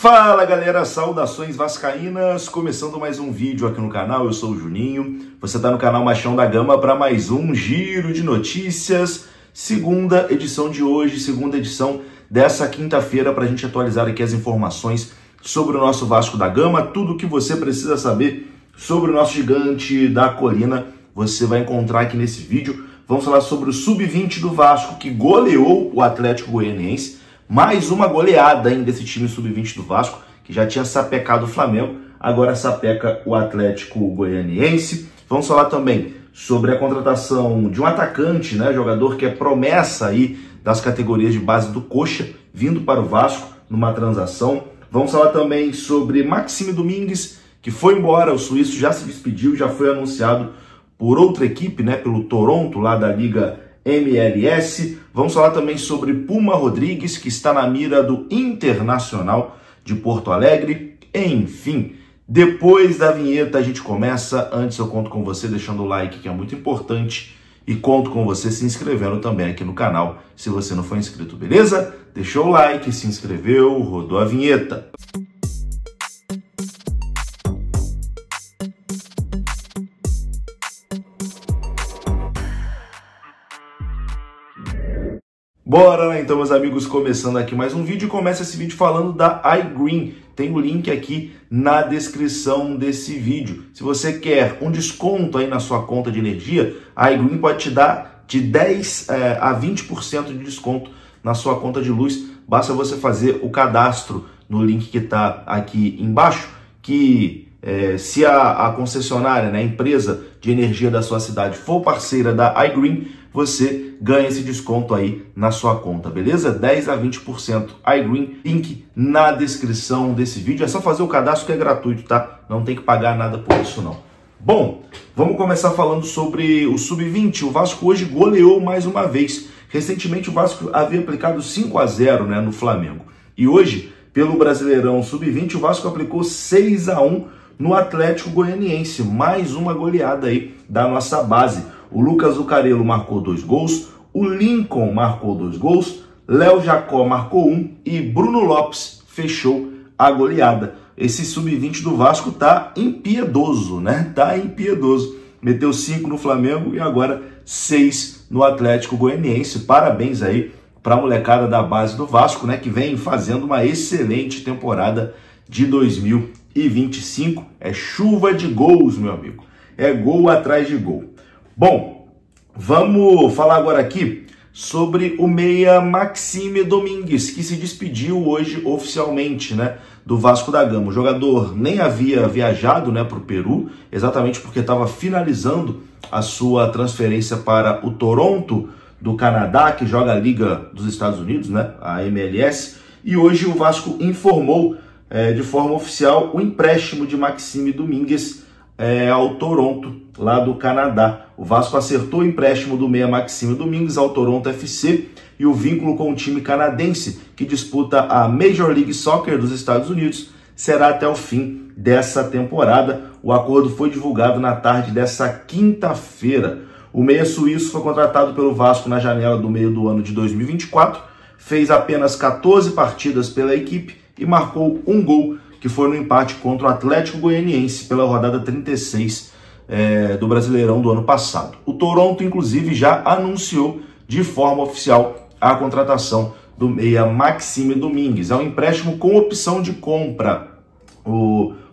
Fala galera, saudações vascaínas, começando mais um vídeo aqui no canal, eu sou o Juninho, você está no canal Machão da Gama para mais um giro de notícias, segunda edição de hoje, segunda edição dessa quinta-feira para a gente atualizar aqui as informações sobre o nosso Vasco da Gama, tudo o que você precisa saber sobre o nosso gigante da colina, você vai encontrar aqui nesse vídeo. Vamos falar sobre o Sub-20 do Vasco que goleou o Atlético Goianiense. Mais uma goleada ainda desse time Sub-20 do Vasco, que já tinha sapecado o Flamengo, agora sapeca o Atlético Goianiense. Vamos falar também sobre a contratação de um atacante, né, jogador que é promessa aí das categorias de base do Coxa, vindo para o Vasco numa transação. Vamos falar também sobre Maxime Domingues, que foi embora, o suíço já se despediu, já foi anunciado por outra equipe, né, pelo Toronto, lá da Liga MLS. Vamos falar também sobre Puma Rodrigues, que está na mira do Internacional de Porto Alegre. Enfim, depois da vinheta a gente começa. Antes eu conto com você deixando o like, que é muito importante, e conto com você se inscrevendo também aqui no canal, se você não for inscrito, beleza? Deixou o like, se inscreveu, rodou a vinheta. Bora lá então, meus amigos, começando aqui mais um vídeo. Começa esse vídeo falando da iGreen. Tem o link aqui na descrição desse vídeo. Se você quer um desconto aí na sua conta de energia, a iGreen pode te dar de 10 a 20% de desconto na sua conta de luz. Basta você fazer o cadastro no link que está aqui embaixo, que se a concessionária, né, a empresa de energia da sua cidade for parceira da iGreen, você ganha esse desconto aí na sua conta, beleza? 10 a 20%. iGreen, link na descrição desse vídeo. É só fazer o cadastro que é gratuito, tá? Não tem que pagar nada por isso, não. Bom, vamos começar falando sobre o Sub-20. O Vasco hoje goleou mais uma vez. Recentemente o Vasco havia aplicado 5-0, né, no Flamengo. E hoje, pelo Brasileirão Sub-20, o Vasco aplicou 6-1 no Atlético Goianiense. Mais uma goleada aí da nossa base. O Lucas Zucarello marcou 2 gols, o Lincoln marcou 2 gols, Léo Jacó marcou 1 e Bruno Lopes fechou a goleada. Esse Sub-20 do Vasco tá impiedoso, né? Tá impiedoso. Meteu 5 no Flamengo e agora 6 no Atlético Goianiense. Parabéns aí para a molecada da base do Vasco, né? Que vem fazendo uma excelente temporada de 2025. É chuva de gols, meu amigo. É gol atrás de gol. Bom, vamos falar agora aqui sobre o meia Maxime Domingues, que se despediu hoje oficialmente, né, do Vasco da Gama. O jogador nem havia viajado, né, para o Peru, exatamente porque estava finalizando a sua transferência para o Toronto do Canadá, que joga a Liga dos Estados Unidos, né, a MLS, e hoje o Vasco informou de forma oficial o empréstimo de Maxime Domingues ao Toronto, lá do Canadá. O Vasco acertou o empréstimo do meia Maxime Domingues ao Toronto FC e o vínculo com o time canadense, que disputa a Major League Soccer dos Estados Unidos, será até o fim dessa temporada. O acordo foi divulgado na tarde dessa quinta-feira. O meia suíço foi contratado pelo Vasco na janela do meio do ano de 2024, fez apenas 14 partidas pela equipe e marcou 1 gol, que foi no empate contra o Atlético Goianiense pela rodada 36 do Brasileirão do ano passado. O Toronto, inclusive, já anunciou de forma oficial a contratação do meia Maxime Domingues. É um empréstimo com opção de compra.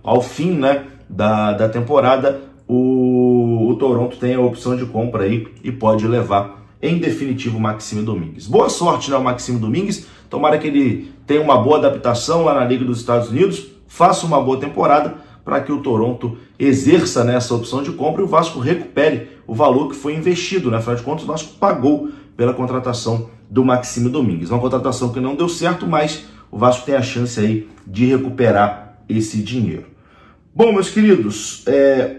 Ao fim, né, da temporada, o Toronto tem a opção de compra aí e pode levar em definitivo o Maxime Domingues. Boa sorte, né, o Maxime Domingues. Tomara que ele tenha uma boa adaptação lá na Liga dos Estados Unidos, faça uma boa temporada para que o Toronto exerça nessa opção de compra e o Vasco recupere o valor que foi investido, né? Afinal de contas, o Vasco pagou pela contratação do Maxime Domingues. Uma contratação que não deu certo, mas o Vasco tem a chance aí de recuperar esse dinheiro. Bom, meus queridos,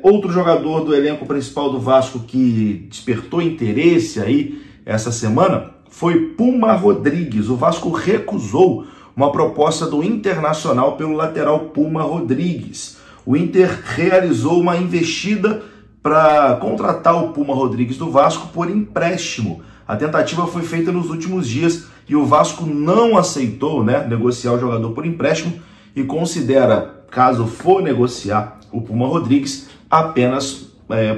outro jogador do elenco principal do Vasco que despertou interesse aí essa semana foi Puma Rodrigues. O Vasco recusou uma proposta do Internacional pelo lateral Puma Rodrigues. O Inter realizou uma investida para contratar o Puma Rodrigues do Vasco por empréstimo. A tentativa foi feita nos últimos dias e o Vasco não aceitou, né, negociar o jogador por empréstimo e considera, caso for negociar o Puma Rodrigues, apenas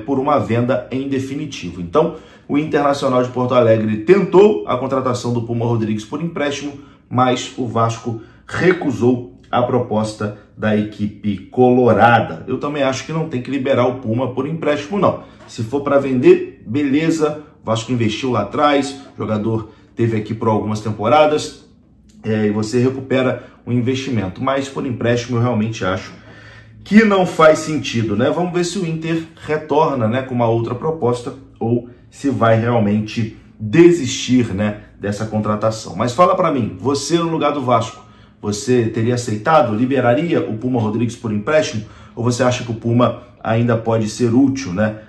por uma venda em definitivo. Então, o Internacional de Porto Alegre tentou a contratação do Puma Rodrigues por empréstimo, mas o Vasco recusou a proposta da equipe colorada. Eu também acho que não tem que liberar o Puma por empréstimo, não. Se for para vender, beleza, o Vasco investiu lá atrás, o jogador teve aqui por algumas temporadas, e você recupera o investimento. Mas por empréstimo eu realmente acho que não faz sentido, né? Vamos ver se o Inter retorna, né, com uma outra proposta ou se vai realmente desistir, né, dessa contratação. Mas fala para mim, você no lugar do Vasco, você teria aceitado, liberaria o Puma Rodrigues por empréstimo? Ou você acha que o Puma ainda pode ser útil, né,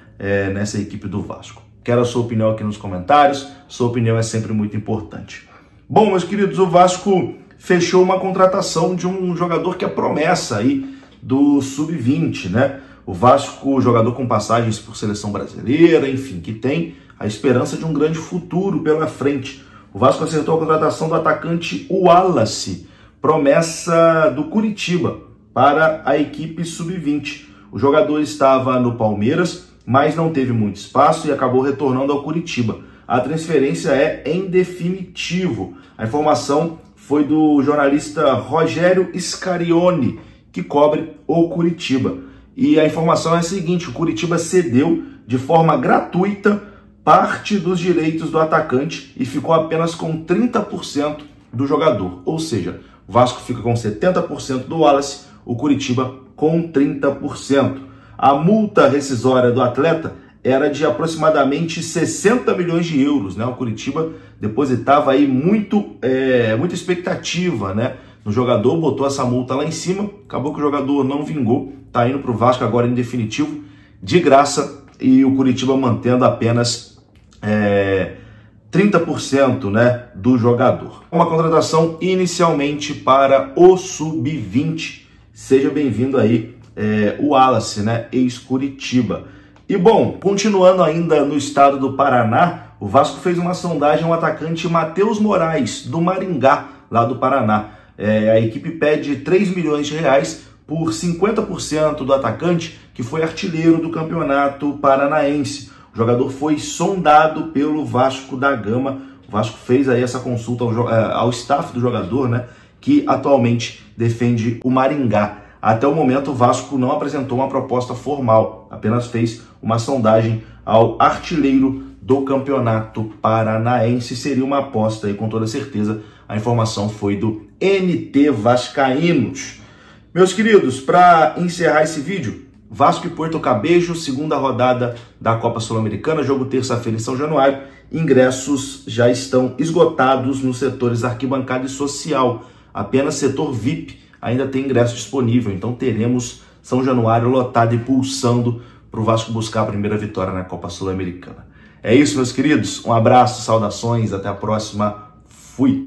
nessa equipe do Vasco? Quero a sua opinião aqui nos comentários, sua opinião é sempre muito importante. Bom, meus queridos, o Vasco fechou uma contratação de um jogador que é promessa aí do Sub-20, né? O Vasco, jogador com passagens por seleção brasileira, enfim, que tem a esperança de um grande futuro pela frente. O Vasco acertou a contratação do atacante Wallace, promessa do Curitiba, para a equipe Sub-20. O jogador estava no Palmeiras, mas não teve muito espaço e acabou retornando ao Curitiba. A transferência é em definitivo. A informação foi do jornalista Rogério Scarione, que cobre o Curitiba. E a informação é a seguinte: o Curitiba cedeu de forma gratuita parte dos direitos do atacante e ficou apenas com 30% do jogador. Ou seja, o Vasco fica com 70% do Wallace, o Curitiba com 30%. A multa rescisória do atleta era de aproximadamente 60 milhões de euros, né? O Curitiba depositava aí muita expectativa, né, no jogador, botou essa multa lá em cima, acabou que o jogador não vingou, tá indo para o Vasco agora em definitivo, de graça, e o Curitiba mantendo apenas 30%, né, do jogador. Uma contratação inicialmente para o Sub-20. Seja bem-vindo aí, o Wallace, né, ex-Curitiba. E bom, continuando ainda no estado do Paraná, o Vasco fez uma sondagem ao atacante Matheus Moraes, do Maringá, lá do Paraná. A equipe pede 3 milhões de reais por 50% do atacante, que foi artilheiro do campeonato paranaense. O jogador foi sondado pelo Vasco da Gama. O Vasco fez aí essa consulta ao staff do jogador, né, que atualmente defende o Maringá. Até o momento, o Vasco não apresentou uma proposta formal, apenas fez uma sondagem ao artilheiro do campeonato paranaense. Seria uma aposta, e com toda certeza a informação foi do NT Vascaínos. Meus queridos, para encerrar esse vídeo, Vasco e Puerto Cabello, segunda rodada da Copa Sul-Americana, jogo terça-feira em São Januário. Ingressos já estão esgotados nos setores arquibancada e social. Apenas setor VIP ainda tem ingresso disponível, então teremos São Januário lotado e pulsando para o Vasco buscar a primeira vitória na Copa Sul-Americana. É isso, meus queridos. Um abraço, saudações, até a próxima. Fui!